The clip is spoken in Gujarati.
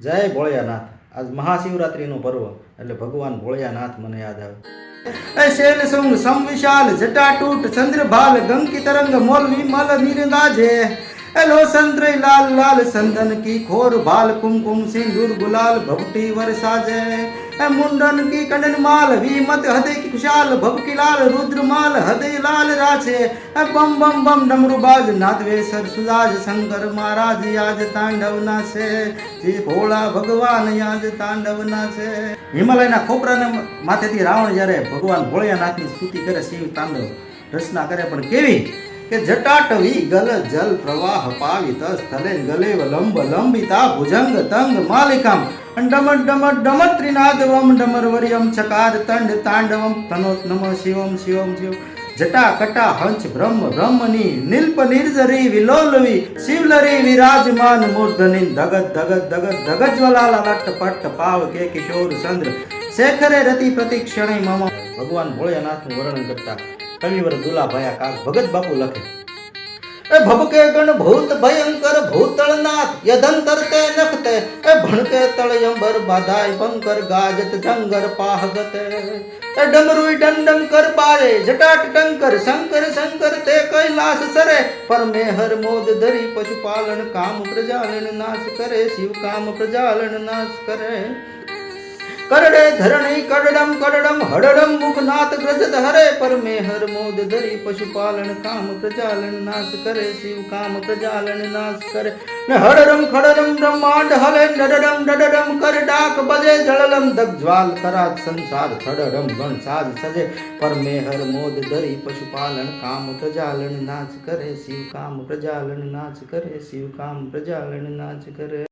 જય ભોળિયાનાથ. આજ મહાશિવરાત્રીનો પર્વ એટલે ભગવાન ભોળિયાનાથ મને યાદ આવે. શૈલ શુંગ સંવિશાલ જટાટૂટ ચંદ્રભાલ ગંકી તરંગ મોલ વિમલ નિરગાજે એલો સંત્રય લાલ લાલ સંદન की खोर भाल कुमकुम सिंदूर गुलाल भवटी वरसाजे मुंडन की कंडन माल वीमत हृदय की खुशाल भवकी लाल रुद्र माल हृदय लाल राछे बम बम बम डमरू बाज नादवेसर सुराज शंकर महाराज आज तांडव नाचे जे भोला भगवान आज तांडव नाचे. હિમાલયના ખોપરાને માથેથી રાવણ જ્યારે ભગવાન ભોળિયાનાથની સ્તુતિ કરે, શિવ તાંડવ રચના કરે, પણ કેવી કે જટાટવી ગલ જલ પ્રવાહ પાવિત સ્થલે ગલેવ લંબ લંબિતા ભુજંગ તંગ માલિકામ ડમર ડમર ડમર ત્રિનાદવમ ડમર વર્યમ ચકાર તંડ તાંડવમ તનોત નમ શિવમ શિવમ શિવ જટા કટા હંસ બ્રહ્મ બ્રહ્મની નીલ્પ નિર્જરી વિલોલવી શિવલરી વિરાજમાન મૂર્ધની ધગત ધગત ધગત ધગત જ્વલાલ લટ પટ પાવ કે કિશોર ચંદ્ર શેખરે રતિ પ્રતિક્ષણે મમ. ભગવાન ભોળિયાનાથનું વર્ણન કરતા કવિવર દુલાભાયા કાગ ભગત બાપુ લખે, એ ભબકે ગણ ભૂત ભયંકર ભૂતળનાથ યધંતર તે નખતે એ ભણકે તળયંબર બાધાય બંકર ગાજત જંગર પાહગતે એ ડમરુઈ ડંડમ કર પારે જટાટ ટંકર શંકર શંકર તે કૈલાસ સરે પરમેહર મોદ ધરી પશુપાલન કામ પ્રજાલન નાશ કરે શિવ કામ પ્રજાલન નાશ કરે. કરડે ધરણી કરડમ કરડમ હડડમ મુખનાથ ગ્રજત હરે પરમેહર મોદ ધરી પશુપાલન કામ પ્રજાલન નાશ કરે શિવ કામ પ્રજાલન નાશ કરે. ને હડડમ ખડડમ બ્રહ્માંડ હલે ડડડમ ડડડમ કર ડાક બજે જળલમ દગ્જ્વાલ કરાજ સંસાર થડડમ ગણ સાજ સજે પરમેહર મોદ ધરી પશુપાલન કામ પ્રજાલન નાશ કરે શિવ કામ પ્રજાલન નાશ કરે શિવ કામ પ્રજાલન નાશ કરે.